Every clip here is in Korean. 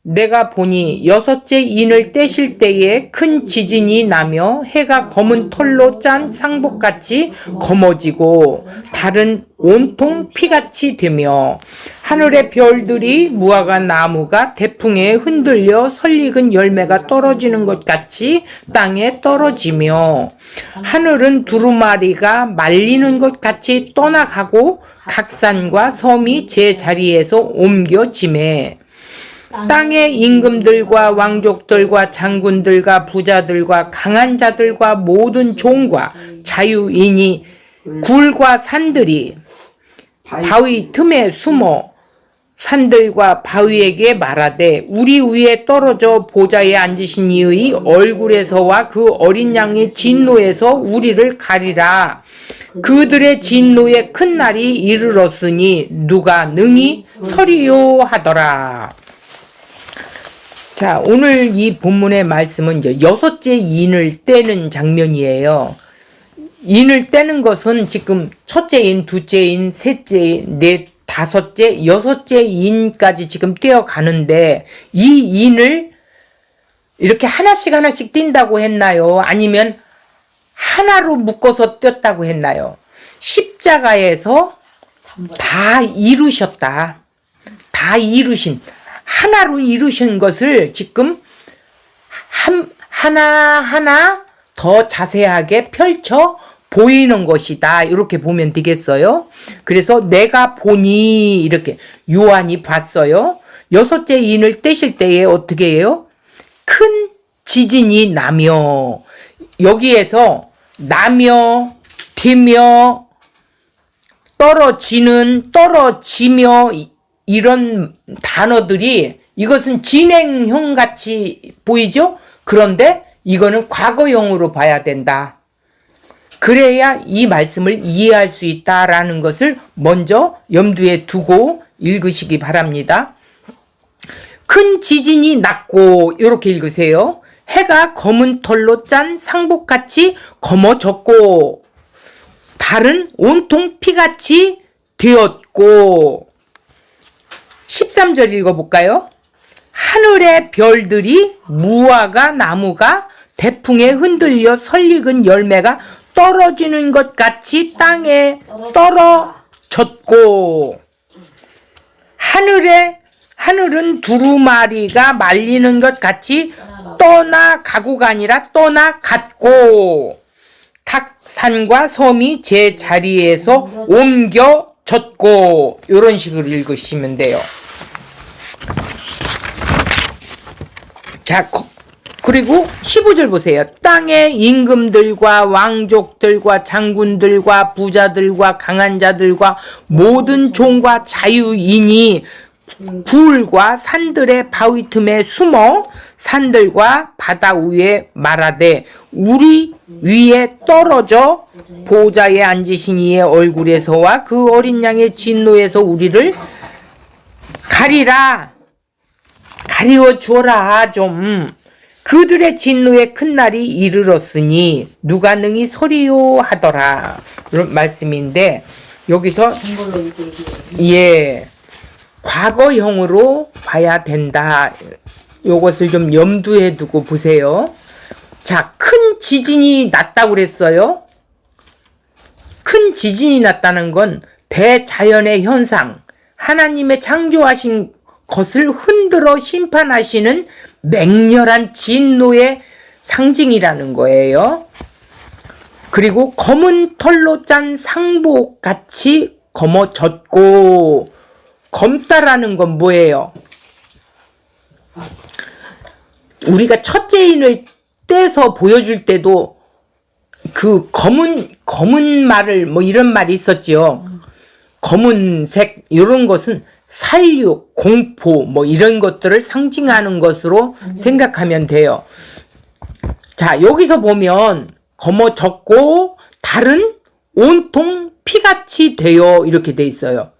내가 보니 여섯째 인을 떼실 때에 큰 지진이 나며 해가 검은 털로 짠 상복같이 검어지고 달은 온통 피같이 되며 하늘의 별들이 무화과 나무가 대풍에 흔들려 설익은 열매가 떨어지는 것 같이 땅에 떨어지며 하늘은 두루마리가 말리는 것 같이 떠나가고 각 산과 섬이 제 자리에서 옮겨지매 땅의 임금들과 왕족들과 장군들과 부자들과 강한 자들과 모든 종과 자유인이 굴과 산들이 바위 틈에 숨어 산들과 바위에게 말하되 우리 위에 떨어져 보좌에 앉으신 이의 얼굴에서와 그 어린 양의 진노에서 우리를 가리라. 그들의 진노의 큰 날이 이르렀으니 누가 능히 서리요 하더라. 자, 오늘 이 본문의 말씀은 이제 여섯째 인을 떼는 장면이에요. 인을 떼는 것은 지금 첫째 인, 둘째 인, 셋째 인, 넷, 다섯째, 여섯째 인까지 지금 떼어가는데 이 인을 이렇게 하나씩 띈다고 했나요? 아니면 하나로 묶어서 뗐다고 했나요? 십자가에서 다 이루셨다. 다 이루신, 하나로 이루신 것을 지금 하나하나 더 자세하게 펼쳐 보이는 것이다. 이렇게 보면 되겠어요. 그래서 내가 보니 이렇게 요한이 봤어요. 여섯째 인을 떼실 때에 어떻게 해요? 큰 지진이 나며, 여기에서 나며, 되며, 떨어지며 이런 단어들이 이것은 진행형 같이 보이죠? 그런데 이거는 과거형으로 봐야 된다. 그래야 이 말씀을 이해할 수 있다라는 것을 먼저 염두에 두고 읽으시기 바랍니다. 큰 지진이 났고 이렇게 읽으세요. 해가 검은 털로 짠 상복같이 검어졌고 달은 온통 피같이 되었고 13절 읽어볼까요? 하늘의 별들이 무화과 나무가 대풍에 흔들려 설익은 열매가 떨어지는 것 같이 땅에 떨어졌고 하늘은 두루마리가 말리는 것 같이 떠나가고가 아니라 떠나갔고 각 산과 섬이 제 자리에서 옮겨졌고 이런 식으로 읽으시면 돼요. 자, 그리고 15절 보세요. 땅의 임금들과 왕족들과 장군들과 부자들과 강한 자들과 모든 종과 자유인이 굴과 산들의 바위 틈에 숨어 산들과 바다 위에 말하되 우리 위에 떨어져 보좌에 앉으신 이의 얼굴에서와 그 어린 양의 진노에서 우리를 가리라. 가리워 주어라 좀. 그들의 진노의 큰 날이 이르렀으니 누가 능히 서리요 하더라. 이런 말씀인데 여기서 과거형으로 봐야 된다. 요것을 좀 염두에 두고 보세요. 자, 큰 지진이 났다고 그랬어요. 큰 지진이 났다는 건 대자연의 현상, 하나님의 창조하신 것을 흔들어 심판하시는 맹렬한 진노의 상징이라는 거예요. 그리고 검은 털로 짠 상복같이 검어졌고, 검다라는 건 뭐예요? 우리가 첫째 인을 떼서 보여줄 때도 그 검은 말을 뭐 이런 말이 있었지요. 검은색 이런 것은 살육, 공포 뭐 이런 것들을 상징하는 것으로 생각하면 돼요. 자, 여기서 보면 검어졌고 달은 온통 피같이 되어 이렇게 돼 있어요.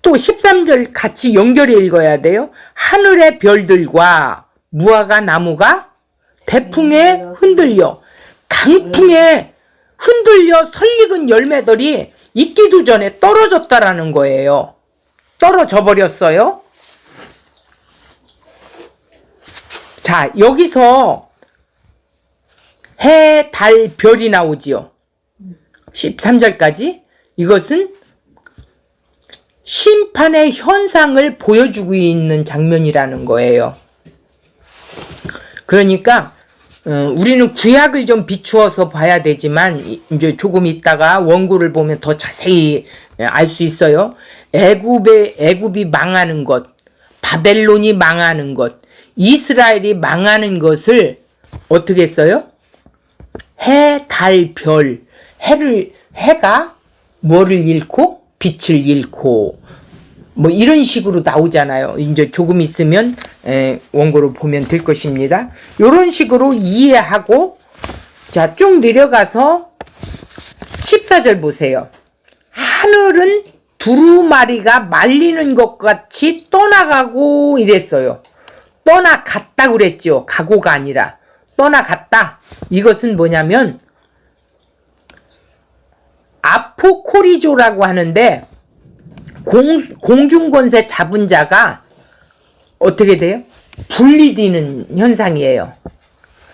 또 13절 같이 연결해 읽어야 돼요. 하늘의 별들과 무화과 나무가 대풍에 흔들려 강풍에 흔들려 설익은 열매들이 익기도 전에 떨어졌다라는 거예요. 떨어져 버렸어요. 자, 여기서 해, 달, 별이 나오지요. 13절까지. 이것은 심판의 현상을 보여주고 있는 장면이라는 거예요. 그러니까 우리는 구약을 좀 비추어서 봐야 되지만 이제 조금 있다가 원고를 보면 더 자세히 알 수 있어요. 애굽이 망하는 것, 바벨론이 망하는 것, 이스라엘이 망하는 것을 어떻게 했어요? 해, 달, 별. 해가 뭐를 잃고? 빛을 잃고. 뭐 이런 식으로 나오잖아요. 이제 조금 있으면 원고를 보면 될 것입니다. 이런 식으로 이해하고, 자, 쭉 내려가서 14절 보세요. 하늘은 두루마리가 말리는 것 같이 떠나가고 이랬어요. 떠나갔다 그랬죠. 가고가 아니라 떠나갔다. 이것은 뭐냐면 아포코리조라고 하는데 공중권세 잡은 자가 어떻게 돼요? 분리되는 현상이에요.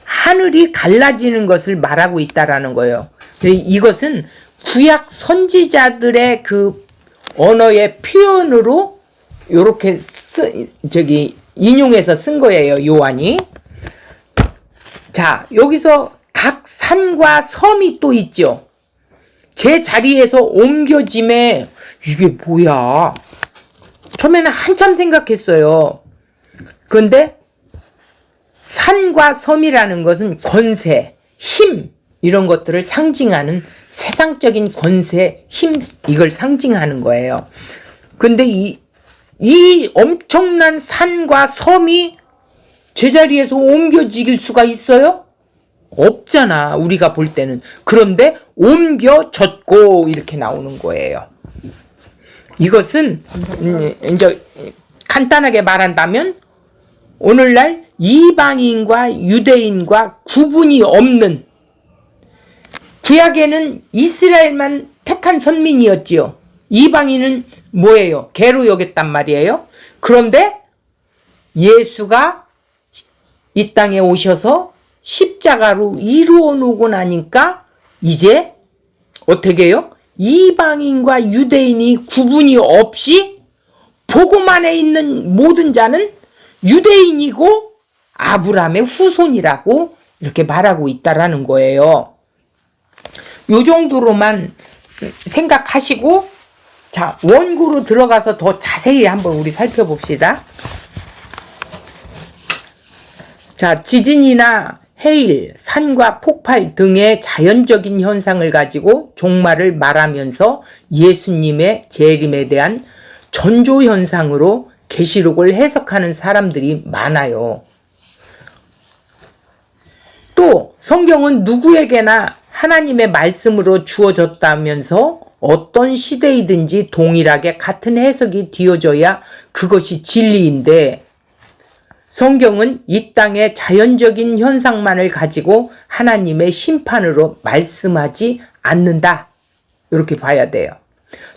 하늘이 갈라지는 것을 말하고 있다라는 거예요. 이것은 구약 선지자들의 그 언어의 표현으로 요렇게 인용해서 쓴 거예요, 요한이. 자, 여기서 각 산과 섬이 또 있죠. 제 자리에서 옮겨짐에 이게 뭐야? 처음에는 한참 생각했어요. 그런데 산과 섬이라는 것은 권세, 힘 이런 것들을 상징하는 세상적인 권세, 힘 이걸 상징하는 거예요. 근데 이 엄청난 산과 섬이 제자리에서 옮겨질 수가 있어요? 없잖아, 우리가 볼 때는. 그런데 옮겨졌고 이렇게 나오는 거예요. 이것은 이제 간단하게 말한다면 오늘날 이방인과 유대인과 구분이 없는, 구약에는 이스라엘만 택한 선민이었지요. 이방인은 뭐예요? 개로 여겼단 말이에요. 그런데 예수가 이 땅에 오셔서 십자가로 이루어 놓고 나니까 이제 어떻게 해요? 이방인과 유대인이 구분이 없이 복음안에 있는 모든 자는 유대인이고 아브라함의 후손이라고 이렇게 말하고 있다라는 거예요. 요 정도로만 생각하시고, 자, 원고로 들어가서 더 자세히 한번 우리 살펴봅시다. 자, 지진이나 해일, 산과 폭발 등의 자연적인 현상을 가지고 종말을 말하면서 예수님의 재림에 대한 전조 현상으로 계시록을 해석하는 사람들이 많아요. 또 성경은 누구에게나 하나님의 말씀으로 주어졌다면서 어떤 시대이든지 동일하게 같은 해석이 되어져야 그것이 진리인데, 성경은 이 땅의 자연적인 현상만을 가지고 하나님의 심판으로 말씀하지 않는다. 이렇게 봐야 돼요.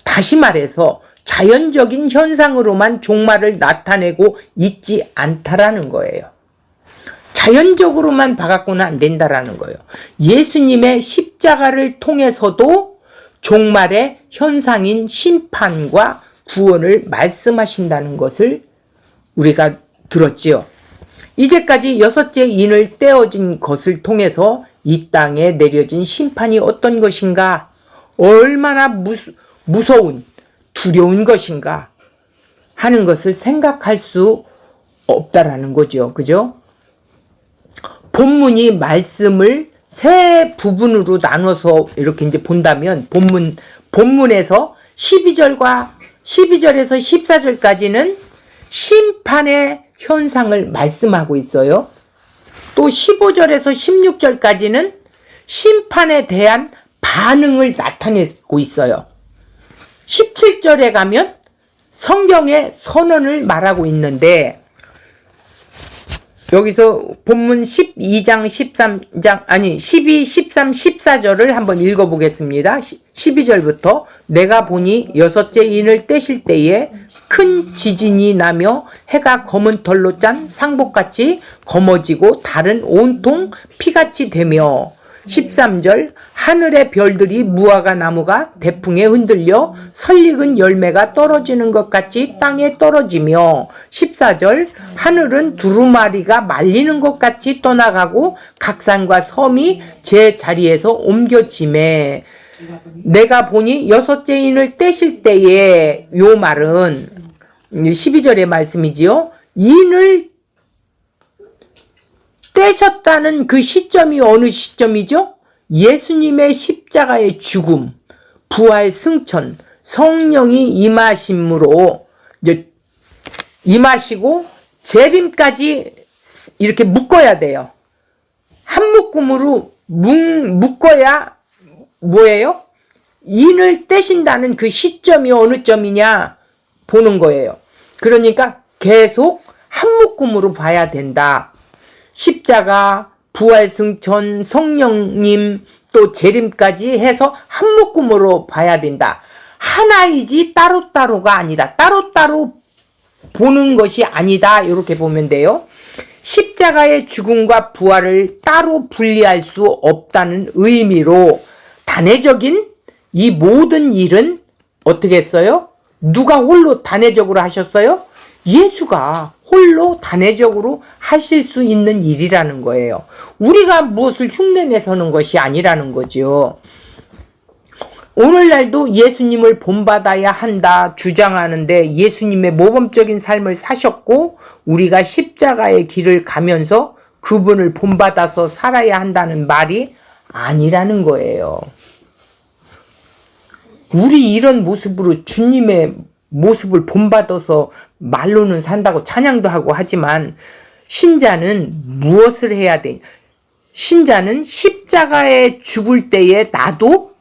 다시 말해서 자연적인 현상으로만 종말을 나타내고 있지 않다라는 거예요. 자연적으로만 봐갖고는 안 된다라는 거예요. 예수님의 십자가를 통해서도 종말의 현상인 심판과 구원을 말씀하신다는 것을 우리가 들었지요. 이제까지 6째 인을 떼어진 것을 통해서 이 땅에 내려진 심판이 어떤 것인가, 얼마나 무서운 두려운 것인가 하는 것을 생각할 수 없다라는 거죠. 그죠? 본문이 말씀을 세 부분으로 나눠서 이렇게 이제 본다면, 본문에서 12절에서 14절까지는 심판의 현상을 말씀하고 있어요. 또 15절에서 16절까지는 심판에 대한 반응을 나타내고 있어요. 17절에 가면 성경의 선언을 말하고 있는데, 여기서 본문 12장 13장 아니 12, 13, 14절을 한번 읽어보겠습니다. 12절부터 내가 보니 여섯째 인을 떼실 때에 큰 지진이 나며 해가 검은 털로 짠 상복같이 검어지고 달은 온통 피같이 되며 13절 하늘의 별들이 무화과 나무가 대풍에 흔들려 설익은 열매가 떨어지는 것 같이 땅에 떨어지며 14절 하늘은 두루마리가 말리는 것 같이 떠나가고 각 산과 섬이 제 자리에서 옮겨지매 내가 보니 여섯째 인을 떼실 때에 요 말은 12절의 말씀이지요. 인을 떼셨다는 그 시점이 어느 시점이죠? 예수님의 십자가의 죽음, 부활, 승천, 성령이 임하심으로 이제 임하시고 재림까지 이렇게 묶어야 돼요. 한 묶음으로 묶어야 뭐예요? 인을 떼신다는 그 시점이 어느 점이냐 보는 거예요. 그러니까 계속 한 묶음으로 봐야 된다. 십자가, 부활, 승천, 성령님, 또 재림까지 해서 한 묶음으로 봐야 된다. 하나이지 따로따로가 아니다. 따로따로 보는 것이 아니다. 이렇게 보면 돼요. 십자가의 죽음과 부활을 따로 분리할 수 없다는 의미로 단회적인 이 모든 일은 어떻게 했어요? 누가 홀로 단회적으로 하셨어요? 예수가 홀로 단회적으로 하실 수 있는 일이라는 거예요. 우리가 무엇을 흉내내서는 것이 아니라는 거죠. 오늘날도 예수님을 본받아야 한다 주장하는데 예수님의 모범적인 삶을 사셨고 우리가 십자가의 길을 가면서 그분을 본받아서 살아야 한다는 말이 아니라는 거예요. 우리 이런 모습으로 주님의 모습을 본받아서 말로는 산다고 찬양도 하고 하지만 신자는 무엇을 해야 돼? 신자는 십자가에 죽을 때에 나도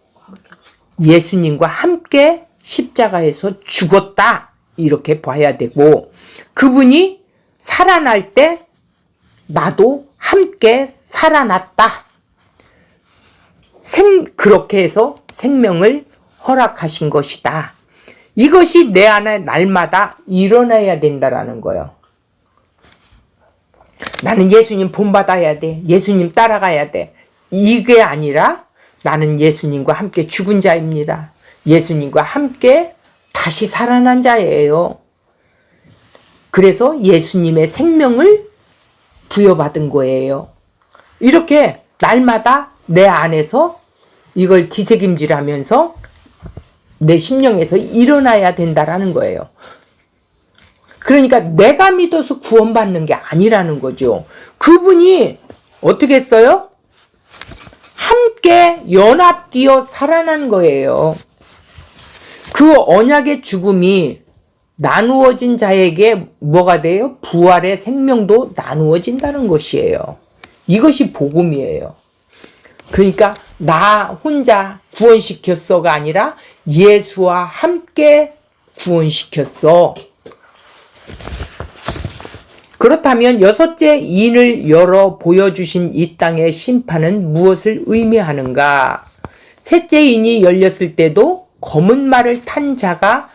예수님과 함께 십자가에서 죽었다 이렇게 봐야 되고 그분이 살아날 때 나도 함께 살아났다. 그렇게 해서 생명을 허락하신 것이다. 이것이 내 안에 날마다 일어나야 된다라는 거예요. 나는 예수님 본받아야 돼. 예수님 따라가야 돼. 이게 아니라 나는 예수님과 함께 죽은 자입니다. 예수님과 함께 다시 살아난 자예요. 그래서 예수님의 생명을 부여받은 거예요. 이렇게 날마다 내 안에서 이걸 뒤새김질하면서 내 심령에서 일어나야 된다라는 거예요. 그러니까 내가 믿어서 구원받는 게 아니라는 거죠. 그분이 어떻게 했어요? 함께 연합되어 살아난 거예요. 그 언약의 죽음이 나누어진 자에게 뭐가 돼요? 부활의 생명도 나누어진다는 것이에요. 이것이 복음이에요. 그러니까 나 혼자 구원시켰어가 아니라 예수와 함께 구원시켰어. 그렇다면 여섯째 인을 열어 보여주신 이 땅의 심판은 무엇을 의미하는가? 셋째 인이 열렸을 때도 검은 말을 탄 자가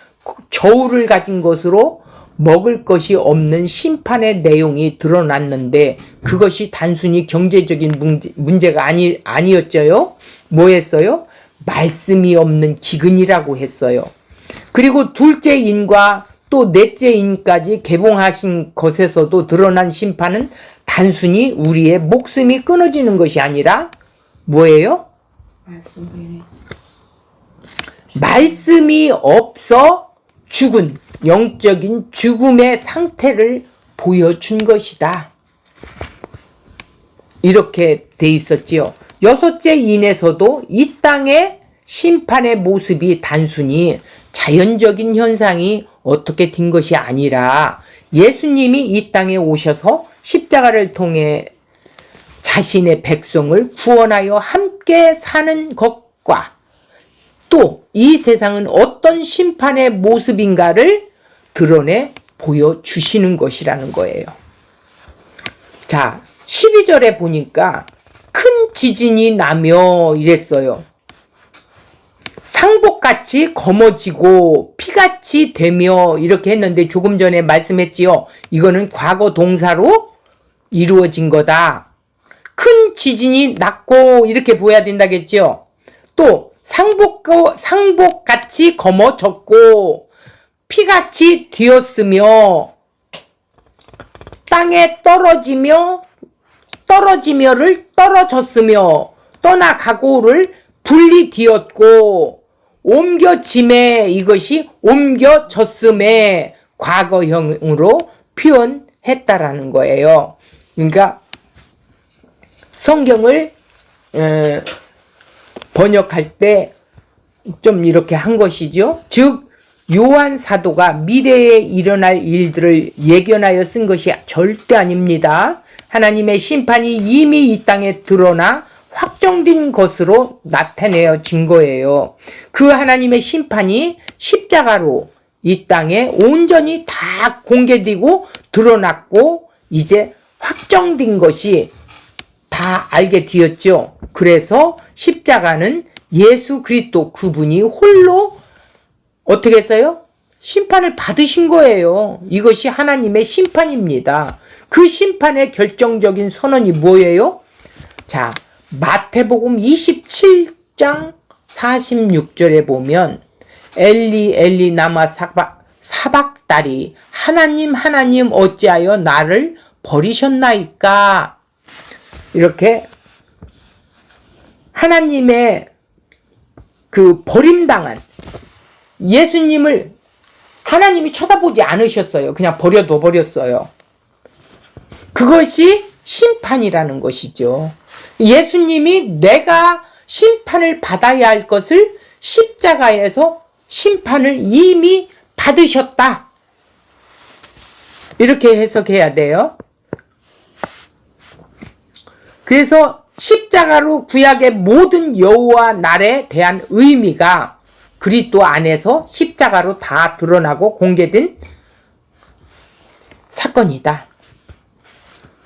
저울을 가진 것으로 먹을 것이 없는 심판의 내용이 드러났는데 그것이 단순히 경제적인 문제가 아니었죠요. 뭐였어요? 말씀이 없는 기근이라고 했어요. 그리고 둘째 인과 또 넷째 인까지 개봉하신 것에서도 드러난 심판은 단순히 우리의 목숨이 끊어지는 것이 아니라 뭐예요? 말씀이 없어 죽은 영적인 죽음의 상태를 보여준 것이다. 이렇게 돼 있었지요. 여섯째 인에서도 이 땅의 심판의 모습이 단순히 자연적인 현상이 어떻게 된 것이 아니라 예수님이 이 땅에 오셔서 십자가를 통해 자신의 백성을 구원하여 함께 사는 것과 또 이 세상은 어떤 심판의 모습인가를 드러내 보여주시는 것이라는 거예요. 자, 12절에 보니까 큰 지진이 나며 이랬어요. 상복같이 검어지고 피같이 되며 이렇게 했는데 조금 전에 말씀했지요. 이거는 과거 동사로 이루어진 거다. 큰 지진이 났고 이렇게 보여야 된다겠죠. 또 상복같이 검어졌고 피같이 되었으며 땅에 떨어지며를 떨어졌으며 떠나가고를 분리되었고 옮겨짐에 이것이 옮겨졌음에 과거형으로 표현했다라는 거예요. 그러니까 성경을 번역할 때 좀 이렇게 한 것이죠. 즉 요한 사도가 미래에 일어날 일들을 예견하여 쓴 것이 절대 아닙니다. 하나님의 심판이 이미 이 땅에 드러나 확정된 것으로 나타내어진 거예요. 그 하나님의 심판이 십자가로 이 땅에 온전히 다 공개되고 드러났고 이제 확정된 것이 다 알게 되었죠. 그래서 십자가는 예수 그리스도 그분이 홀로 어떻게 했어요? 심판을 받으신 거예요. 이것이 하나님의 심판입니다. 그 심판의 결정적인 선언이 뭐예요? 자, 마태복음 27장 46절에 보면 엘리 엘리 나마 사박다리 하나님 어찌하여 나를 버리셨나이까? 이렇게 하나님의 그 버림당한 예수님을 하나님이 쳐다보지 않으셨어요. 그냥 버려둬 버렸어요. 그것이 심판이라는 것이죠. 예수님이 내가 심판을 받아야 할 것을 십자가에서 심판을 이미 받으셨다. 이렇게 해석해야 돼요. 그래서 십자가로 구약의 모든 여호와 날에 대한 의미가 그리스도 안에서 십자가로 다 드러나고 공개된 사건이다.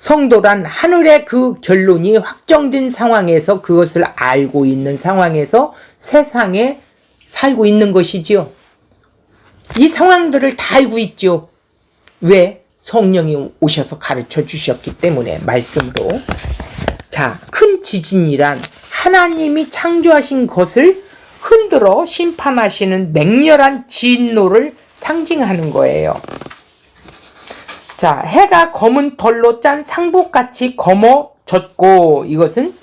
성도란 하늘의 그 결론이 확정된 상황에서 그것을 알고 있는 상황에서 세상에 살고 있는 것이지요. 이 상황들을 다 알고 있죠. 왜? 성령이 오셔서 가르쳐 주셨기 때문에 말씀도. 자, 큰 지진이란 하나님이 창조하신 것을 흔들어 심판하시는 맹렬한 진노를 상징하는 거예요. 자, 해가 검은 털로 짠 상복같이 검어졌고 이것은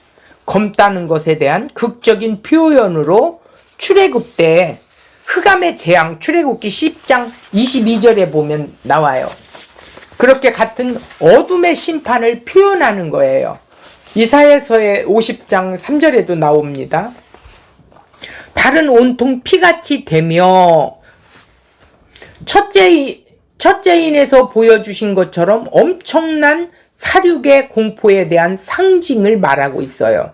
검다는 것에 대한 극적인 표현으로 출애굽 때 흑암의 재앙 출애굽기 10장 22절에 보면 나와요. 그렇게 같은 어둠의 심판을 표현하는 거예요. 이사야서의 50장 3절에도 나옵니다. 달은 온통 피같이 되며 첫째인에서 보여주신 것처럼 엄청난 사륙의 공포에 대한 상징을 말하고 있어요.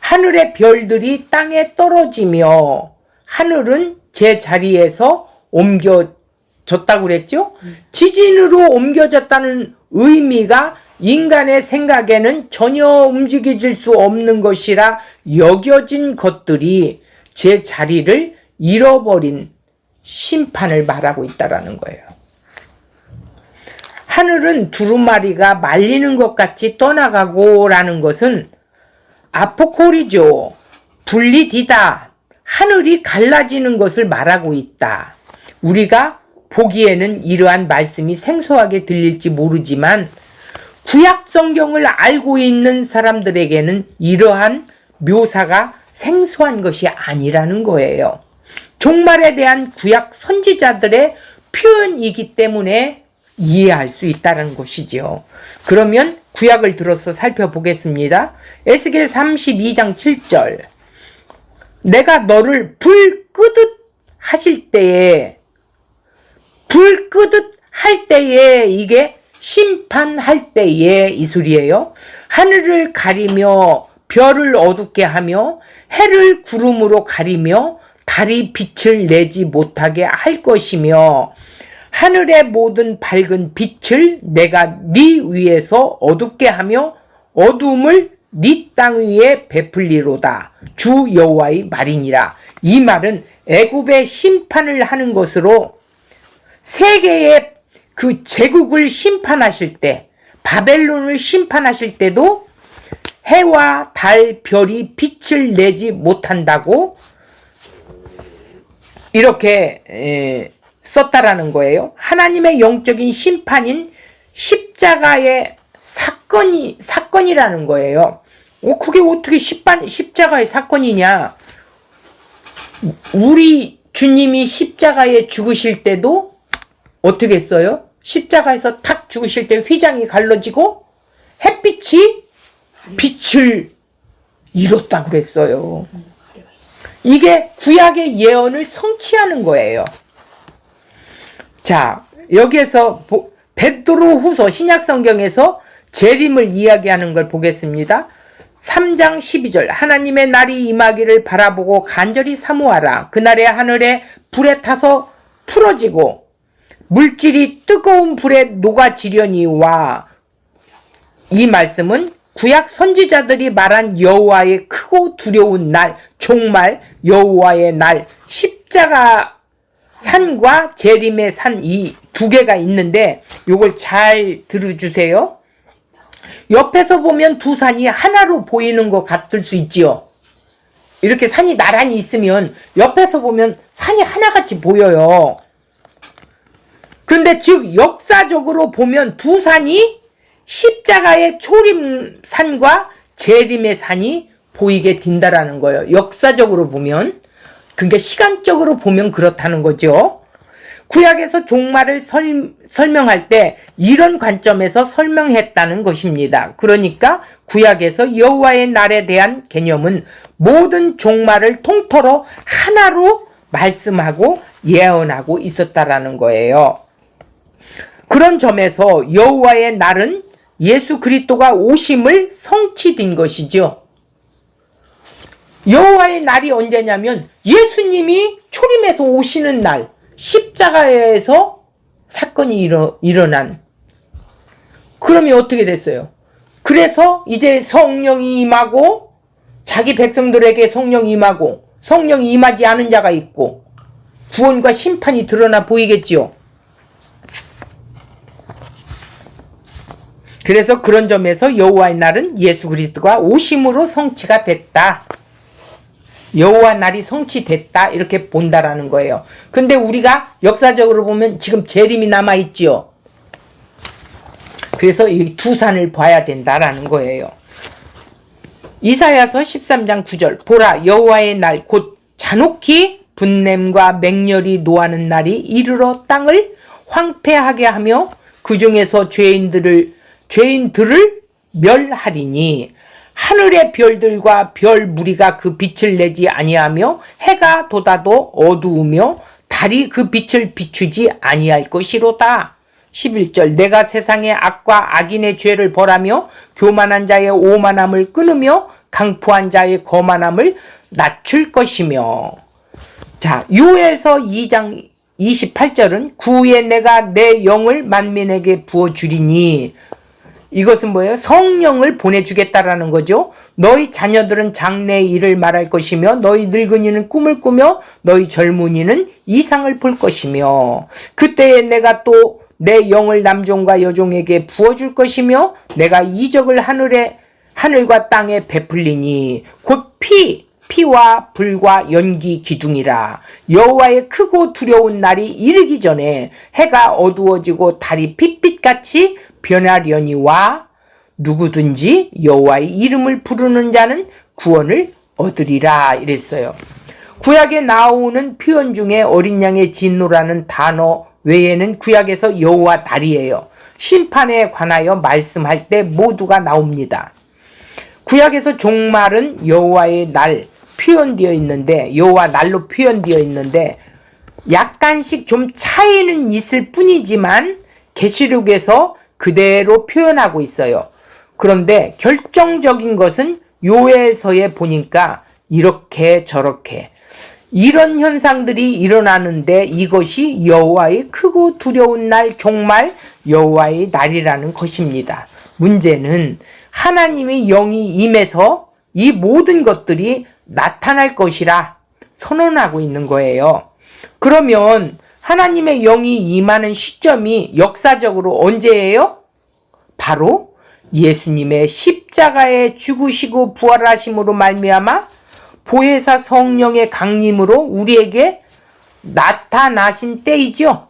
하늘의 별들이 땅에 떨어지며 하늘은 제 자리에서 옮겨졌다고 그랬죠? 지진으로 옮겨졌다는 의미가 인간의 생각에는 전혀 움직여질 수 없는 것이라 여겨진 것들이 제 자리를 잃어버린 심판을 말하고 있다라는 거예요. 하늘은 두루마리가 말리는 것 같이 떠나가고 라는 것은 아포콜리죠. 분리디다. 하늘이 갈라지는 것을 말하고 있다. 우리가 보기에는 이러한 말씀이 생소하게 들릴지 모르지만 구약 성경을 알고 있는 사람들에게는 이러한 묘사가 생소한 것이 아니라는 거예요. 종말에 대한 구약 선지자들의 표현이기 때문에 이해할 수 있다는 것이죠. 그러면 구약을 들어서 살펴보겠습니다. 에스겔 32장 7절 내가 너를 불 끄듯 하실 때에 불 끄듯 할 때에 이게 심판할 때에 이 소리예요. 하늘을 가리며 별을 어둡게 하며 해를 구름으로 가리며 달이 빛을 내지 못하게 할 것이며 하늘의 모든 밝은 빛을 내가 네 위에서 어둡게 하며 어두움을 네 땅 위에 베풀리로다. 주 여호와의 말이니라. 이 말은 애굽의 심판을 하는 것으로 세계의 그 제국을 심판하실 때, 바벨론을 심판하실 때도 해와 달, 별이 빛을 내지 못한다고 이렇게 썼다라는 거예요. 하나님의 영적인 심판인 십자가의 사건이라는 거예요. 그게 어떻게 십자가의 사건이냐? 우리 주님이 십자가에 죽으실 때도 어떻게 했어요? 십자가에서 탁 죽으실 때 휘장이 갈라지고 햇빛이 빛을 잃었다고 그랬어요. 이게 구약의 예언을 성취하는 거예요. 자, 여기에서 베드로 후서 신약성경에서 재림을 이야기하는 걸 보겠습니다. 3장 12절 하나님의 날이 임하기를 바라보고 간절히 사모하라. 그날에 하늘에 불에 타서 풀어지고 물질이 뜨거운 불에 녹아지려니와. 이 말씀은 구약 선지자들이 말한 여호와의 크고 두려운 날, 종말 여호와의 날, 십자가 산과 재림의 산, 이 두 개가 있는데 요걸 잘 들어주세요. 옆에서 보면 두 산이 하나로 보이는 것 같을 수 있지요. 이렇게 산이 나란히 있으면 옆에서 보면 산이 하나같이 보여요. 근데 즉 역사적으로 보면 두 산이 십자가의 초림산과 재림의 산이 보이게 된다라는 거예요. 역사적으로 보면. 그러니까 시간적으로 보면 그렇다는 거죠. 구약에서 종말을 설명할 때 이런 관점에서 설명했다는 것입니다. 그러니까 구약에서 여호와의 날에 대한 개념은 모든 종말을 통틀어 하나로 말씀하고 예언하고 있었다라는 거예요. 그런 점에서 여호와의 날은 예수 그리스도가 오심을 성취된 것이죠. 여호와의 날이 언제냐면 예수님이 초림해서 오시는 날, 십자가에서 사건이 일어난. 그러면 어떻게 됐어요? 그래서 이제 성령이 임하고 자기 백성들에게 성령이 임하고 성령이 임하지 않은 자가 있고 구원과 심판이 드러나 보이겠지요. 그래서 그런 점에서 여호와의 날은 예수 그리스도가 오심으로 성취가 됐다. 여호와 날이 성취됐다 이렇게 본다라는 거예요. 근데 우리가 역사적으로 보면 지금 재림이 남아있지요. 그래서 이 두 산을 봐야 된다라는 거예요. 이사야서 13장 9절 보라 여호와의 날 곧 잔혹히 분냄과 맹렬히 노하는 날이 이르러 땅을 황폐하게 하며 그 중에서 죄인들을 멸하리니 하늘의 별들과 별 무리가 그 빛을 내지 아니하며 해가 돋아도 어두우며 달이 그 빛을 비추지 아니할 것이로다. 11절 내가 세상의 악과 악인의 죄를 벌하며 교만한 자의 오만함을 끊으며 강포한 자의 거만함을 낮출 것이며. 자, 요엘서 2장 28절은 구후에 내가 내 영을 만민에게 부어주리니. 이것은 뭐예요? 성령을 보내주겠다라는 거죠. 너희 자녀들은 장래의 일을 말할 것이며 너희 늙은이는 꿈을 꾸며 너희 젊은이는 이상을 볼 것이며 그때에 내가 또 내 영을 남종과 여종에게 부어줄 것이며 내가 이적을 하늘과 땅에 베풀리니 곧 피와 불과 연기 기둥이라. 여호와의 크고 두려운 날이 이르기 전에 해가 어두워지고 달이 핏빛같이 변하려니와 누구든지 여호와의 이름을 부르는 자는 구원을 얻으리라 이랬어요. 구약에 나오는 표현 중에 어린 양의 진노라는 단어 외에는 구약에서 여호와 날이에요. 심판에 관하여 말씀할 때 모두가 나옵니다. 구약에서 종말은 여호와의 날 표현되어 있는데 여호와 날로 표현되어 있는데 약간씩 좀 차이는 있을 뿐이지만 계시록에서 그대로 표현하고 있어요. 그런데 결정적인 것은 요엘서에 보니까 이렇게 저렇게 이런 현상들이 일어나는데 이것이 여호와의 크고 두려운 날, 종말 여호와의 날이라는 것입니다. 문제는 하나님의 영이 임해서 이 모든 것들이 나타날 것이라 선언하고 있는 거예요. 그러면 하나님의 영이 임하는 시점이 역사적으로 언제예요? 바로 예수님의 십자가에 죽으시고 부활하심으로 말미암아 보혜사 성령의 강림으로 우리에게 나타나신 때이죠.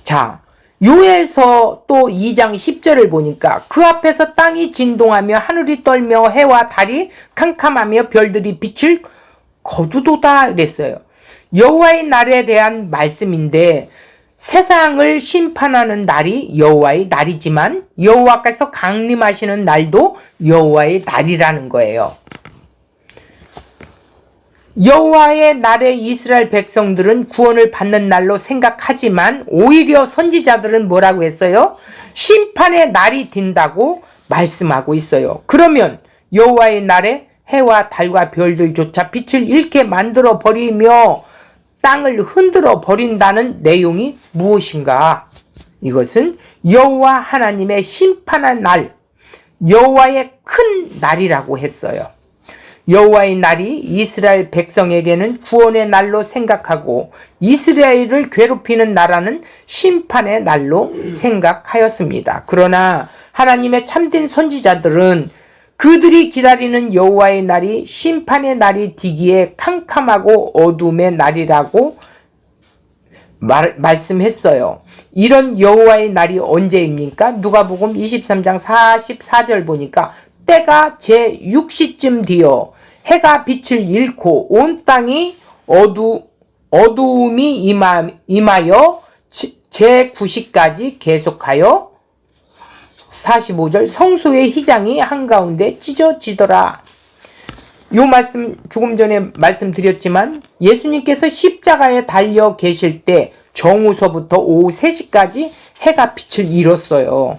자, 요엘서 또 2장 10절을 보니까 그 앞에서 땅이 진동하며 하늘이 떨며 해와 달이 캄캄하며 별들이 빛을 거두도다 그랬어요. 여호와의 날에 대한 말씀인데 세상을 심판하는 날이 여호와의 날이지만 여호와께서 강림하시는 날도 여호와의 날이라는 거예요. 여호와의 날에 이스라엘 백성들은 구원을 받는 날로 생각하지만 오히려 선지자들은 뭐라고 했어요? 심판의 날이 든다고 말씀하고 있어요. 그러면 여호와의 날에 해와 달과 별들조차 빛을 잃게 만들어 버리며 땅을 흔들어 버린다는 내용이 무엇인가? 이것은 여호와 하나님의 심판한 날, 여호와의 큰 날이라고 했어요. 여호와의 날이 이스라엘 백성에게는 구원의 날로 생각하고 이스라엘을 괴롭히는 나라는 심판의 날로 생각하였습니다. 그러나 하나님의 참된 선지자들은 그들이 기다리는 여호와의 날이 심판의 날이 되기에 캄캄하고 어둠의 날이라고 말씀했어요. 이런 여호와의 날이 언제입니까? 누가복음 23장 44절 보니까 때가 제6시쯤 되어 해가 빛을 잃고 온 땅이 어두움이 임하여 제9시까지 계속하여 45절 성소의 휘장이 한가운데 찢어지더라. 요 말씀 조금 전에 말씀드렸지만 예수님께서 십자가에 달려 계실 때 정오서부터 오후 3시까지 해가 빛을 잃었어요.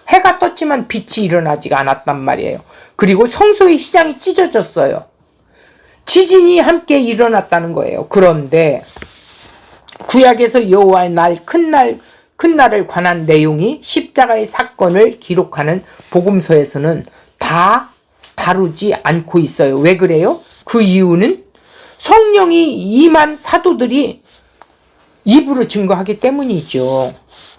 해가 떴지만 빛이 일어나지가 않았단 말이에요. 그리고 성소의 휘장이 찢어졌어요. 지진이 함께 일어났다는 거예요. 그런데 구약에서 여호와의 날, 큰 날을 관한 내용이 십자가의 사건을 기록하는 복음서에서는 다 다루지 않고 있어요. 왜 그래요? 그 이유는 성령이 임한 사도들이 입으로 증거하기 때문이죠.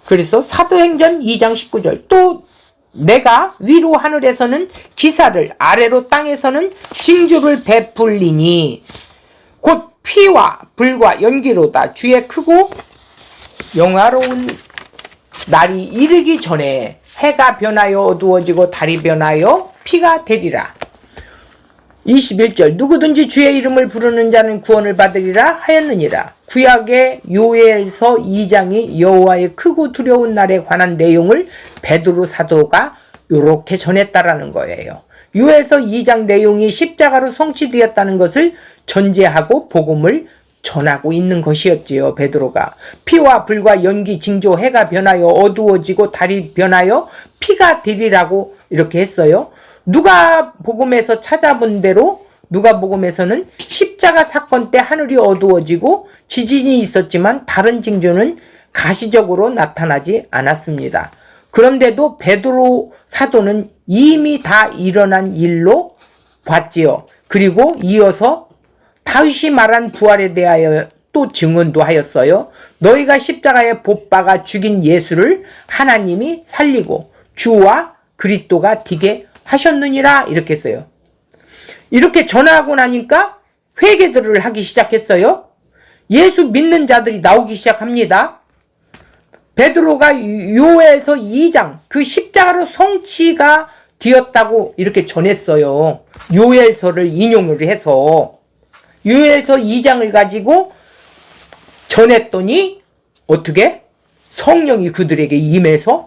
그래서 사도행전 2장 19절 또 내가 위로 하늘에서는 기사를 아래로 땅에서는 징조를 베풀리니 곧 피와 불과 연기로다. 주의 크고 영화로운 날이 이르기 전에 해가 변하여 어두워지고 달이 변하여 피가 되리라. 21절 누구든지 주의 이름을 부르는 자는 구원을 받으리라 하였느니라. 구약의 요엘서 2장이 여호와의 크고 두려운 날에 관한 내용을 베드로 사도가 이렇게 전했다라는 거예요. 요엘서 2장 내용이 십자가로 성취되었다는 것을 전제하고 복음을 전하고 있는 것이었지요. 베드로가 피와 불과 연기 징조 해가 변하여 어두워지고 달이 변하여 피가 되리라고 이렇게 했어요. 누가복음에서 찾아본 대로 누가복음에서는 십자가 사건 때 하늘이 어두워지고 지진이 있었지만 다른 징조는 가시적으로 나타나지 않았습니다. 그런데도 베드로 사도는 이미 다 일어난 일로 봤지요. 그리고 이어서 다윗이 말한 부활에 대하여 또 증언도 하였어요. 너희가 십자가에 못 박아 죽인 예수를 하나님이 살리고 주와 그리스도가 되게 하셨느니라 이렇게 했어요. 이렇게 전하고 나니까 회개들을 하기 시작했어요. 예수 믿는 자들이 나오기 시작합니다. 베드로가 요엘서 2장 그 십자가로 성취가 되었다고 이렇게 전했어요. 요엘서를 인용을 해서 요엘서 2장을 가지고 전했더니 어떻게? 성령이 그들에게 임해서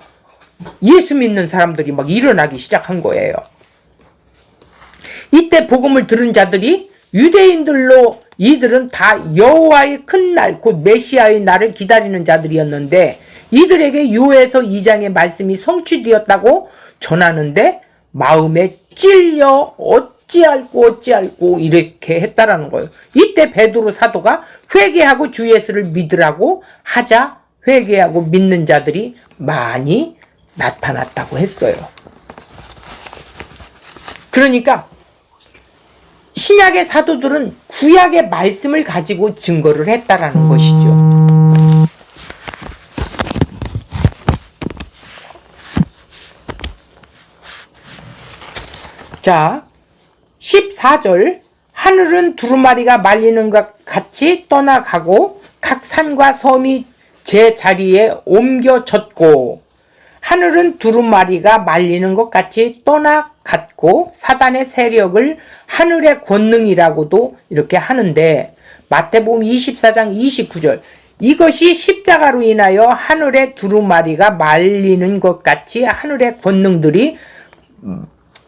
예수 믿는 사람들이 막 일어나기 시작한 거예요. 이때 복음을 들은 자들이 유대인들로 이들은 다 여호와의 큰 날, 곧 메시아의 날을 기다리는 자들이었는데 이들에게 요엘서 2장의 말씀이 성취되었다고 전하는데 마음에 찔려 어찌할꼬 이렇게 했다라는 거예요. 이때 베드로 사도가 회개하고 주 예수를 믿으라고 하자 회개하고 믿는 자들이 많이 나타났다고 했어요. 그러니까 신약의 사도들은 구약의 말씀을 가지고 증거를 했다라는 것이죠. 자, 14절 하늘은 두루마리가 말리는 것 같이 떠나가고 각 산과 섬이 제 자리에 옮겨졌고 하늘은 두루마리가 말리는 것 같이 떠나갔고 사단의 세력을 하늘의 권능이라고도 이렇게 하는데 마태복음 24장 29절 이것이 십자가로 인하여 하늘의 두루마리가 말리는 것 같이 하늘의 권능들이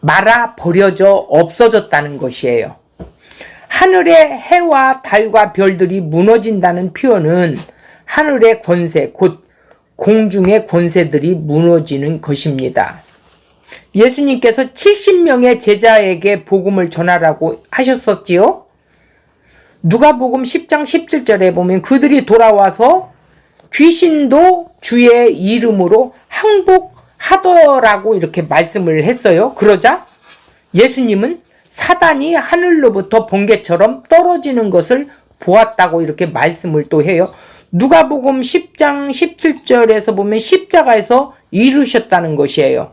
말아 버려져 없어졌다는 것이에요. 하늘의 해와 달과 별들이 무너진다는 표현은 하늘의 권세, 곧 공중의 권세들이 무너지는 것입니다. 예수님께서 70명의 제자에게 복음을 전하라고 하셨었지요. 누가복음 10장 17절에 보면 그들이 돌아와서 귀신도 주의 이름으로 항복하더라고 이렇게 말씀을 했어요. 그러자 예수님은 사단이 하늘로부터 번개처럼 떨어지는 것을 보았다고 이렇게 말씀을 또 해요. 누가복음 10장 17절에서 보면 십자가에서 이루셨다는 것이에요.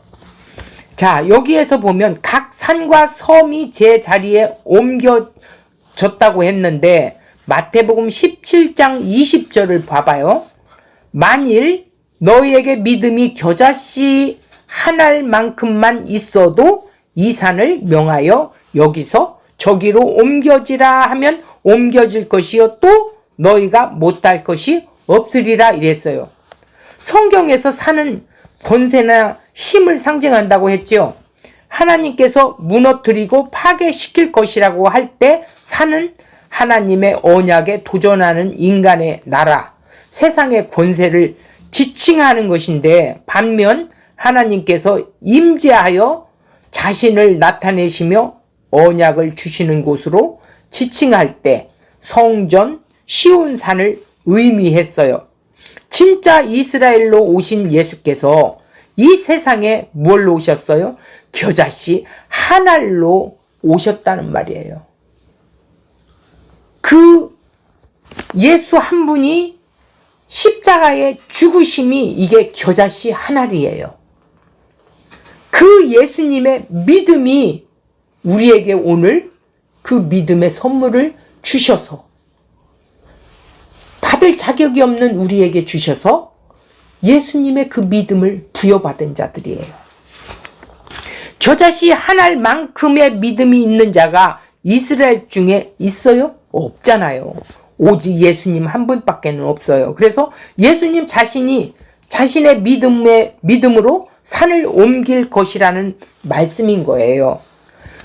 자, 여기에서 보면 각 산과 섬이 제 자리에 옮겨졌다고 했는데 마태복음 17장 20절을 봐봐요. 만일 너희에게 믿음이 겨자씨 한 알만큼만 있어도 이 산을 명하여 여기서 저기로 옮겨지라 하면 옮겨질 것이요 또 너희가 못할 것이 없으리라 이랬어요. 성경에서 산은 권세나 힘을 상징한다고 했죠. 하나님께서 무너뜨리고 파괴시킬 것이라고 할 때 산은 하나님의 언약에 도전하는 인간의 나라, 세상의 권세를 지칭하는 것인데 반면 하나님께서 임재하여 자신을 나타내시며 언약을 주시는 곳으로 지칭할 때 성전, 시온산을 의미했어요. 진짜 이스라엘로 오신 예수께서 이 세상에 뭘로 오셨어요? 겨자씨 한 알로 오셨다는 말이에요. 그 예수 한 분이 십자가의 죽으심이 이게 겨자씨 한 알이에요. 그 예수님의 믿음이 우리에게 오늘 그 믿음의 선물을 주셔서 받을 자격이 없는 우리에게 주셔서 예수님의 그 믿음을 부여받은 자들이에요. 겨자씨 한 알만큼의 믿음이 있는 자가 이스라엘 중에 있어요? 없잖아요. 오직 예수님 한 분밖에는 없어요. 그래서 예수님 자신이 자신의 믿음으로 산을 옮길 것이라는 말씀인 거예요.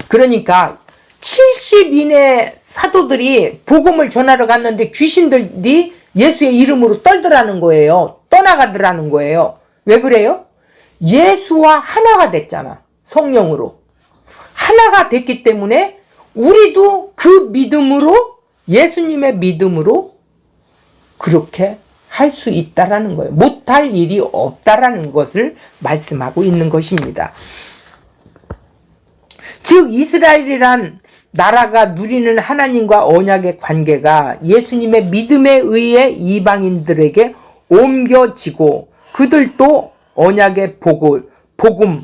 그러니까 70인의 사도들이 복음을 전하러 갔는데 귀신들이 예수의 이름으로 떨더라는 거예요. 떠나가더라는 거예요. 왜 그래요? 예수와 하나가 됐잖아. 성령으로. 하나가 됐기 때문에 우리도 그 믿음으로 예수님의 믿음으로 그렇게 할 수 있다라는 거예요. 못할 일이 없다라는 것을 말씀하고 있는 것입니다. 즉 이스라엘이란 나라가 누리는 하나님과 언약의 관계가 예수님의 믿음에 의해 이방인들에게 옮겨지고 그들도 언약의 복음,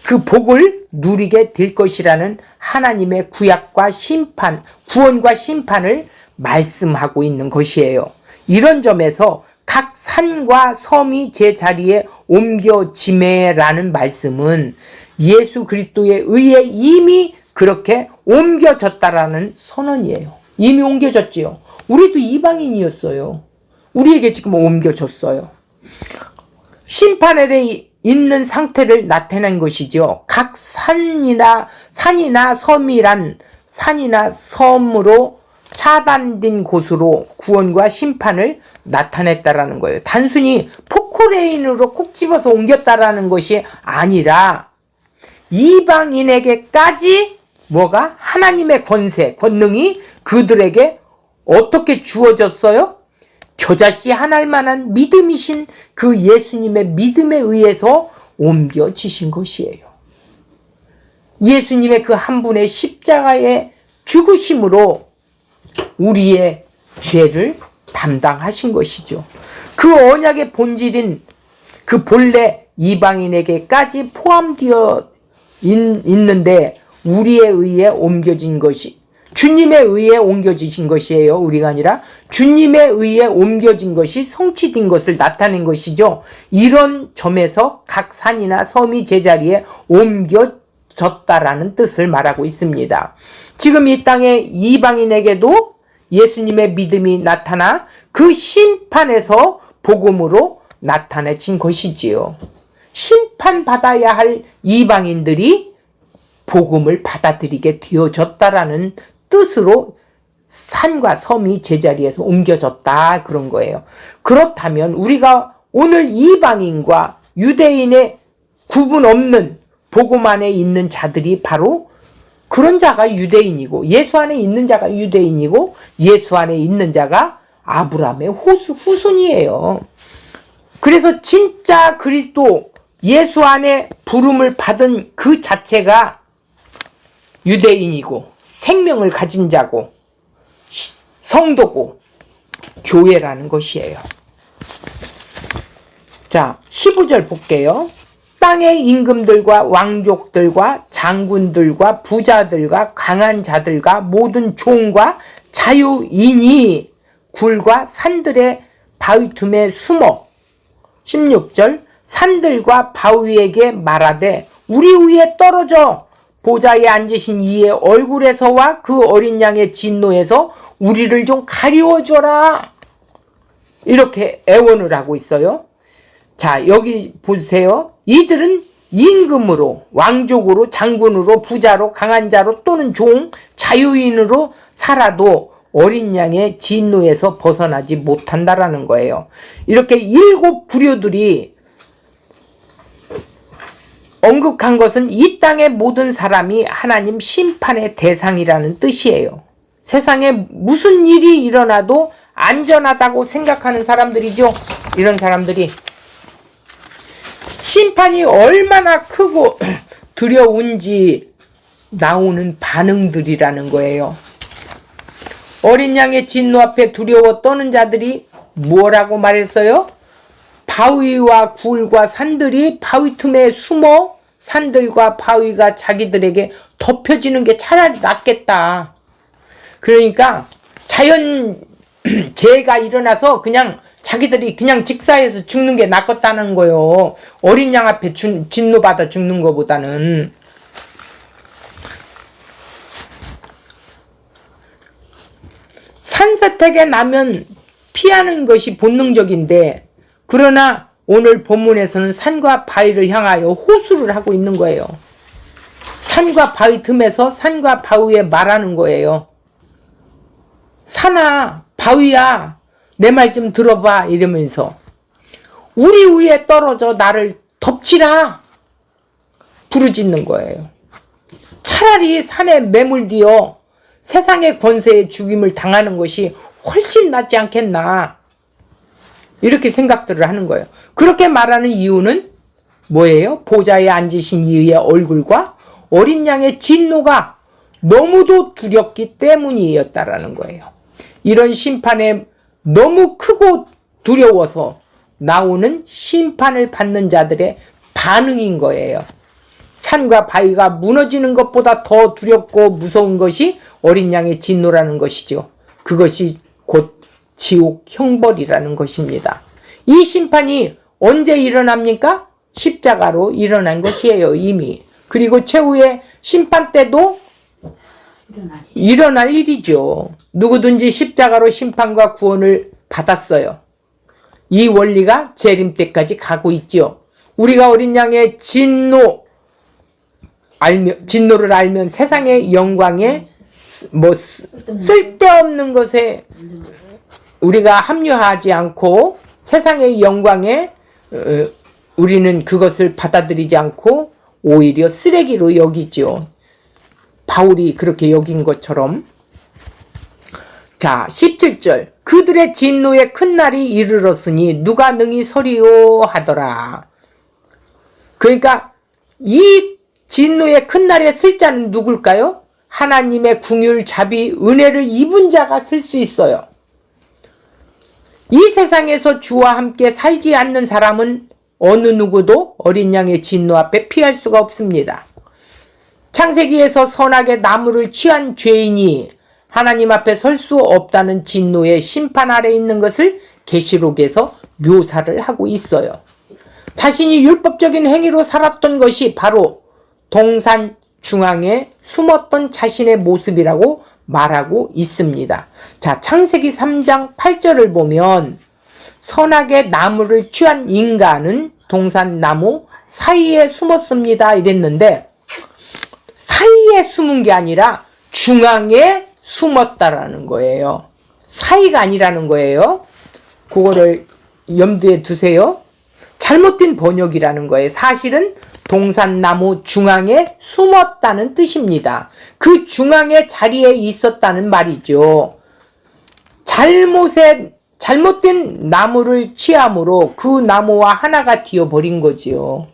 그 복을 누리게 될 것이라는 하나님의 구약과 심판, 구원과 심판을 말씀하고 있는 것이에요. 이런 점에서 각 산과 섬이 제 자리에 옮겨지매라는 말씀은 예수 그리스도에 의해 이미 그렇게 옮겨졌다라는 선언이에요. 이미 옮겨졌지요. 우리도 이방인이었어요. 우리에게 지금 옮겨졌어요. 심판 아래 있는 상태를 나타낸 것이죠. 각 산이나 섬이란 산이나 섬으로 차단된 곳으로 구원과 심판을 나타냈다라는 거예요. 단순히 포크레인으로 콕 집어서 옮겼다라는 것이 아니라 이방인에게까지 뭐가? 하나님의 권세, 권능이 그들에게 어떻게 주어졌어요? 겨자씨 하나일 만한 믿음이신 그 예수님의 믿음에 의해서 옮겨지신 것이에요. 예수님의 그 한 분의 십자가의 죽으심으로 우리의 죄를 담당하신 것이죠. 그 언약의 본질인 그 본래 이방인에게까지 포함되어 있는데 우리에 의해 옮겨진 것이, 주님에 의해 옮겨지신 것이에요. 우리가 아니라 주님에 의해 옮겨진 것이 성취된 것을 나타낸 것이죠. 이런 점에서 각 산이나 섬이 제자리에 옮겨졌다라는 뜻을 말하고 있습니다. 지금 이 땅에 이방인에게도 예수님의 믿음이 나타나 그 심판에서 복음으로 나타내진 것이지요. 심판받아야 할 이방인들이 복음을 받아들이게 되어졌다라는 뜻으로 산과 섬이 제자리에서 옮겨졌다 그런 거예요. 그렇다면 우리가 오늘 이방인과 유대인의 구분 없는 복음 안에 있는 자들이 바로 그런 자가 유대인이고, 예수 안에 있는 자가 유대인이고, 예수 안에 있는 자가 아브라함의 후손이에요. 그래서 진짜 그리스도 예수 안에 부름을 받은 그 자체가 유대인이고 생명을 가진 자고 성도고 교회라는 것이에요. 자, 15절 볼게요. 땅의 임금들과 왕족들과 장군들과 부자들과 강한 자들과 모든 종과 자유인이 굴과 산들의 바위 틈에 숨어 16절 산들과 바위에게 말하되 우리 위에 떨어져 보좌에 앉으신 이의 얼굴에서와 그 어린 양의 진노에서 우리를 좀 가리워줘라. 이렇게 애원을 하고 있어요. 자, 여기 보세요. 이들은 임금으로, 왕족으로, 장군으로, 부자로, 강한 자로 또는 종, 자유인으로 살아도 어린 양의 진노에서 벗어나지 못한다라는 거예요. 이렇게 7 부류들이 언급한 것은 이 땅의 모든 사람이 하나님 심판의 대상이라는 뜻이에요. 세상에 무슨 일이 일어나도 안전하다고 생각하는 사람들이죠. 이런 사람들이 심판이 얼마나 크고 두려운지 나오는 반응들이라는 거예요. 어린 양의 진노 앞에 두려워 떠는 자들이 뭐라고 말했어요? 바위와 굴과 산들이 바위 틈에 숨어 산들과 바위가 자기들에게 덮여지는 게 차라리 낫겠다. 그러니까 자연 재해가 일어나서 그냥 자기들이 그냥 직사해서 죽는 게 낫겠다는 거요. 어린 양 앞에 진노받아 죽는 것보다는. 산사태가 나면 피하는 것이 본능적인데, 그러나 오늘 본문에서는 산과 바위를 향하여 호소를 하고 있는 거예요. 산과 바위 틈에서 산과 바위에 말하는 거예요. 산아, 바위야, 내 말 좀 들어봐. 이러면서 우리 위에 떨어져 나를 덮치라 부르짖는 거예요. 차라리 산에 매몰되어 세상의 권세에 죽임을 당하는 것이 훨씬 낫지 않겠나, 이렇게 생각들을 하는 거예요. 그렇게 말하는 이유는 뭐예요? 보좌에 앉으신 이의 얼굴과 어린 양의 진노가 너무도 두렵기 때문이었다라는 거예요. 이런 심판에 너무 크고 두려워서 나오는 심판을 받는 자들의 반응인 거예요. 산과 바위가 무너지는 것보다 더 두렵고 무서운 것이 어린 양의 진노라는 것이죠. 그것이 곧 지옥 형벌이라는 것입니다. 이 심판이 언제 일어납니까? 십자가로 일어난 것이에요, 이미. 그리고 최후의 심판 때도 일어날 일이죠. 누구든지 십자가로 심판과 구원을 받았어요. 이 원리가 재림 때까지 가고 있죠. 우리가 어린 양의 진노를 알면 세상의 영광에 쓸데없는 것에 우리가 합류하지 않고 세상의 영광에 우리는 그것을 받아들이지 않고 오히려 쓰레기로 여기죠. 바울이 그렇게 여긴 것처럼. 자, 17절. 그들의 진노의 큰 날이 이르렀으니 누가 능히 서리요 하더라. 그러니까 이 진노의 큰 날에 쓸 자는 누굴까요? 하나님의 궁율, 자비, 은혜를 입은 자가 쓸 수 있어요. 이 세상에서 주와 함께 살지 않는 사람은 어느 누구도 어린 양의 진노 앞에 피할 수가 없습니다. 창세기에서 선악의 나무를 취한 죄인이 하나님 앞에 설 수 없다는 진노의 심판 아래 있는 것을 계시록에서 묘사를 하고 있어요. 자신이 율법적인 행위로 살았던 것이 바로 동산 중앙에 숨었던 자신의 모습이라고 말하고 있습니다. 자, 창세기 3장 8절을 보면 선악의 나무를 취한 인간은 동산나무 사이에 숨었습니다 이랬는데, 사이에 숨은 게 아니라 중앙에 숨었다라는 거예요. 사이가 아니라는 거예요. 그거를 염두에 두세요. 잘못된 번역이라는 거예요. 사실은 동산나무 중앙에 숨었다는 뜻입니다. 그 중앙의 자리에 있었다는 말이죠. 잘못된 나무를 취함으로 그 나무와 하나가 되어버린 거지요.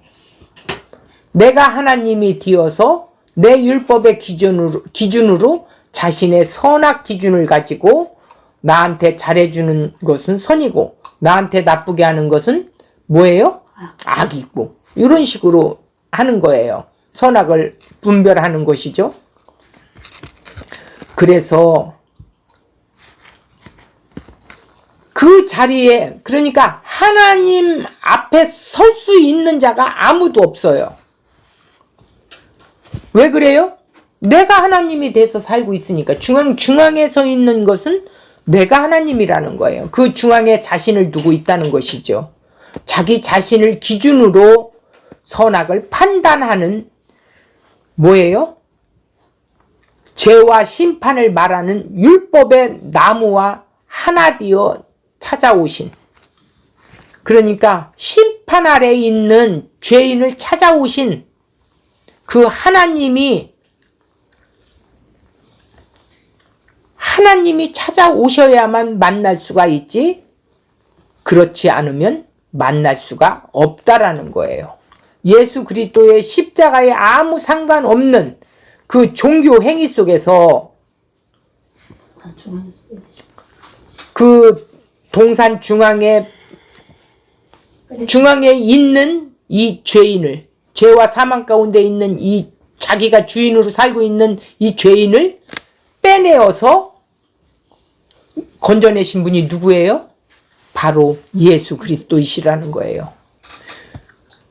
내가 하나님이 되어서 내 율법의 기준으로 자신의 선악 기준을 가지고 나한테 잘해주는 것은 선이고 나한테 나쁘게 하는 것은 뭐예요? 악이고, 이런 식으로 하는 거예요. 선악을 분별하는 것이죠. 그래서 그 자리에, 그러니까 하나님 앞에 설 수 있는 자가 아무도 없어요. 왜 그래요? 내가 하나님이 돼서 살고 있으니까. 중앙에 서 있는 것은 내가 하나님이라는 거예요. 그 중앙에 자신을 두고 있다는 것이죠. 자기 자신을 기준으로 선악을 판단하는, 뭐예요? 죄와 심판을 말하는 율법의 나무와 하나 되어 찾아오신, 그러니까 심판 아래 있는 죄인을 찾아오신 그 하나님이 찾아오셔야만 만날 수가 있지, 그렇지 않으면 만날 수가 없다라는 거예요. 예수 그리스도의 십자가에 아무 상관없는 그 종교 행위 속에서 그 동산 중앙에 있는 이 죄인을, 죄와 사망 가운데 있는 이 자기가 주인으로 살고 있는 이 죄인을 빼내어서 건져내신 분이 누구예요? 바로 예수 그리스도이시라는 거예요.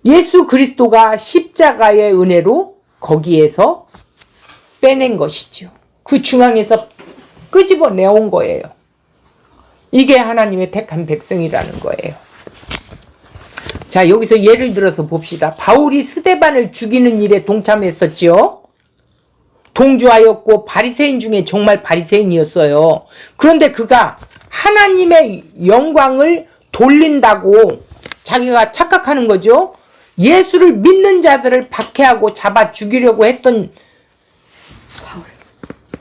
예수 그리스도가 십자가의 은혜로 거기에서 빼낸 것이죠. 그 중앙에서 끄집어내온 거예요. 이게 하나님의 택한 백성이라는 거예요. 자, 여기서 예를 들어서 봅시다. 바울이 스데반을 죽이는 일에 동참했었죠. 동조하였고 바리새인 중에 정말 바리새인이었어요. 그런데 그가 하나님의 영광을 돌린다고 자기가 착각하는 거죠. 예수를 믿는 자들을 박해하고 잡아 죽이려고 했던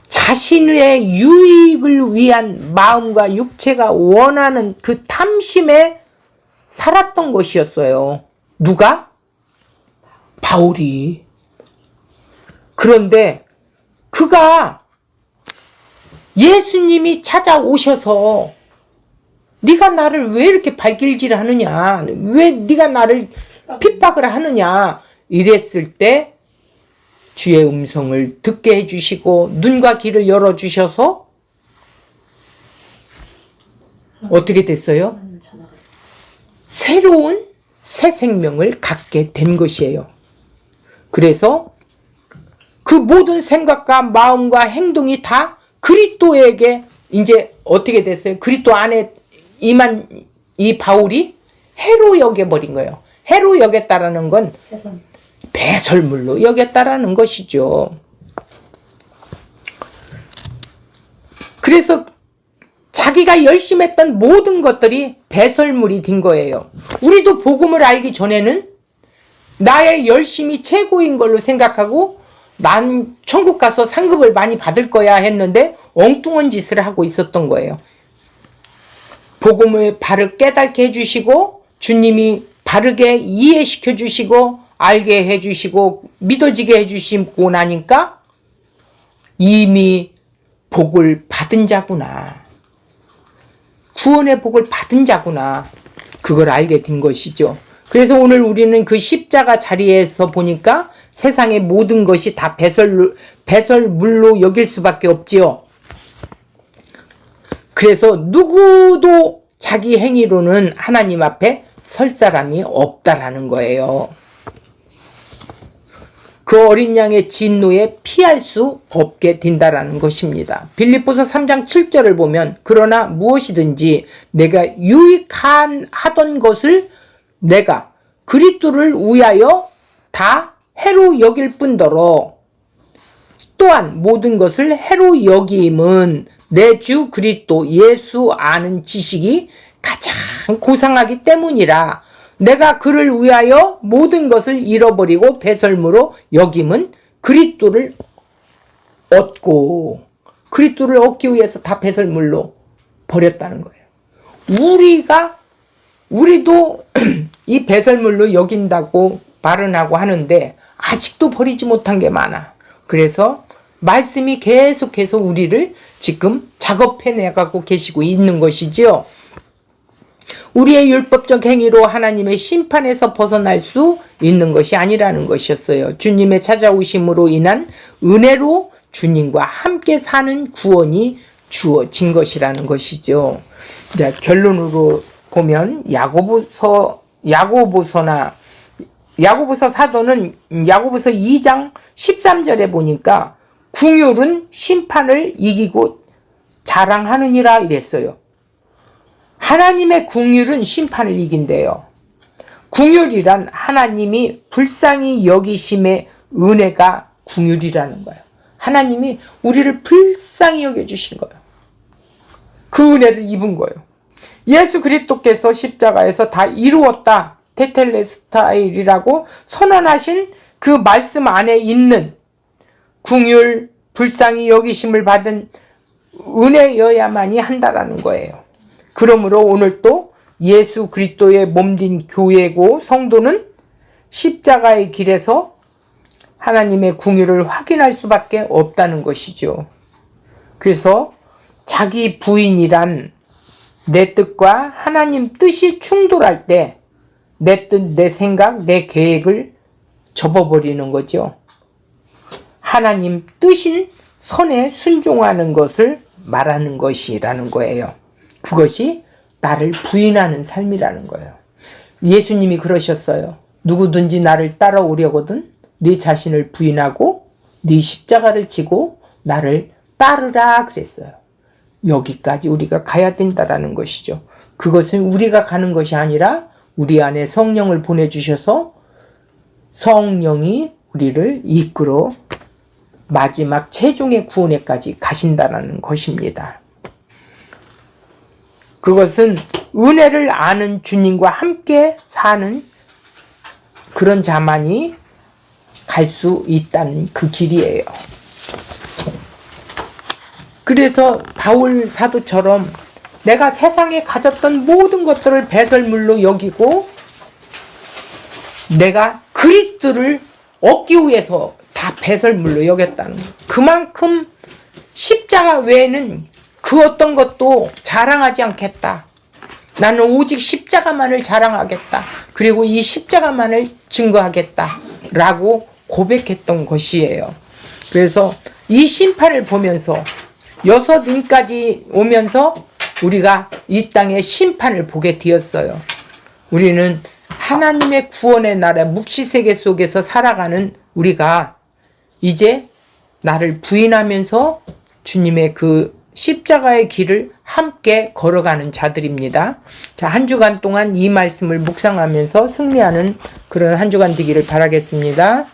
자신의 유익을 위한 마음과 육체가 원하는 그 탐심에 살았던 것이었어요. 누가? 바울이. 그런데 그가 예수님이 찾아오셔서 네가 나를 왜 이렇게 발길질 하느냐, 왜 네가 나를 핍박을 하느냐 이랬을 때 주의 음성을 듣게 해주시고 눈과 귀를 열어주셔서 어떻게 됐어요? 새로운 새 생명을 갖게 된 것이에요. 그래서 그 모든 생각과 마음과 행동이 다 그리스도에게 이제 어떻게 됐어요? 그리스도 안에 임한 이 바울이 해로 여겨버린 거예요. 해로 여겼다라는 건 배설물로 여겼다라는 것이죠. 그래서 자기가 열심히 했던 모든 것들이 배설물이 된 거예요. 우리도 복음을 알기 전에는 나의 열심이 최고인 걸로 생각하고 난 천국 가서 상급을 많이 받을 거야 했는데 엉뚱한 짓을 하고 있었던 거예요. 복음을 바르게 깨닫게 해주시고 주님이 바르게 이해시켜 주시고 알게 해주시고 믿어지게 해주시고 나니까 이미 복을 받은 자구나. 구원의 복을 받은 자구나. 그걸 알게 된 것이죠. 그래서 오늘 우리는 그 십자가 자리에서 보니까 세상의 모든 것이 다 배설물로 여길 수밖에 없지요. 그래서 누구도 자기 행위로는 하나님 앞에 설 사람이 없다라는 거예요. 그 어린 양의 진노에 피할 수 없게 된다라는 것입니다. 빌립보서 3장 7절을 보면 그러나 무엇이든지 내가 유익하던 것을 내가 그리스도를 위하여 다 해로 여길 뿐더러 또한 모든 것을 해로 여김은 내 주 그리스도 예수 아는 지식이 가장 고상하기 때문이라. 내가 그를 위하여 모든 것을 잃어버리고 배설물로 여김은 그리스도를 얻고, 그리스도를 얻기 위해서 다 배설물로 버렸다는 거예요. 우리도 이 배설물로 여긴다고 말은 하고 하는데 아직도 버리지 못한 게 많아. 그래서 말씀이 계속해서 우리를 지금 작업해 내가고 계시고 있는 것이지요. 우리의 율법적 행위로 하나님의 심판에서 벗어날 수 있는 것이 아니라는 것이었어요. 주님의 찾아오심으로 인한 은혜로 주님과 함께 사는 구원이 주어진 것이라는 것이죠. 자, 결론으로 보면 야고보서 사도는 야고보서 2장 13절에 보니까 궁율은 심판을 이기고 자랑하느니라 이랬어요. 하나님의 궁율은 심판을 이긴대요. 궁율이란 하나님이 불쌍히 여기심의 은혜가 궁율이라는 거예요. 하나님이 우리를 불쌍히 여겨주신 거예요. 그 은혜를 입은 거예요. 예수 그리스도께서 십자가에서 다 이루었다, 테텔레스타일이라고 선언하신 그 말씀 안에 있는 궁율, 불쌍히 여기심을 받은 은혜여야만이 한다라는 거예요. 그러므로 오늘 또 예수 그리스도의 몸된 교회고 성도는 십자가의 길에서 하나님의 궁유를 확인할 수밖에 없다는 것이죠. 그래서 자기 부인이란 내 뜻과 하나님 뜻이 충돌할 때 내 뜻, 내 생각, 내 계획을 접어버리는 거죠. 하나님 뜻인 선에 순종하는 것을 말하는 것이라는 거예요. 그것이 나를 부인하는 삶이라는 거예요. 예수님이 그러셨어요. 누구든지 나를 따라오려거든 네 자신을 부인하고 네 십자가를 지고 나를 따르라 그랬어요. 여기까지 우리가 가야 된다라는 것이죠. 그것은 우리가 가는 것이 아니라 우리 안에 성령을 보내주셔서 성령이 우리를 이끌어 마지막 최종의 구원에까지 가신다는 것입니다. 그것은 은혜를 아는 주님과 함께 사는 그런 자만이 갈 수 있다는 그 길이에요. 그래서 바울 사도처럼 내가 세상에 가졌던 모든 것들을 배설물로 여기고 내가 그리스도를 얻기 위해서 다 배설물로 여겼다는 거예요. 그만큼 십자가 외에는 그 어떤 것도 자랑하지 않겠다. 나는 오직 십자가만을 자랑하겠다. 그리고 이 십자가만을 증거하겠다. 라고 고백했던 것이에요. 그래서 이 심판을 보면서 6인까지 오면서 우리가 이 땅의 심판을 보게 되었어요. 우리는 하나님의 구원의 나라 묵시세계 속에서 살아가는 우리가 이제 나를 부인하면서 주님의 그 십자가의 길을 함께 걸어가는 자들입니다. 자, 한 주간 동안 이 말씀을 묵상하면서 승리하는 그런 한 주간 되기를 바라겠습니다.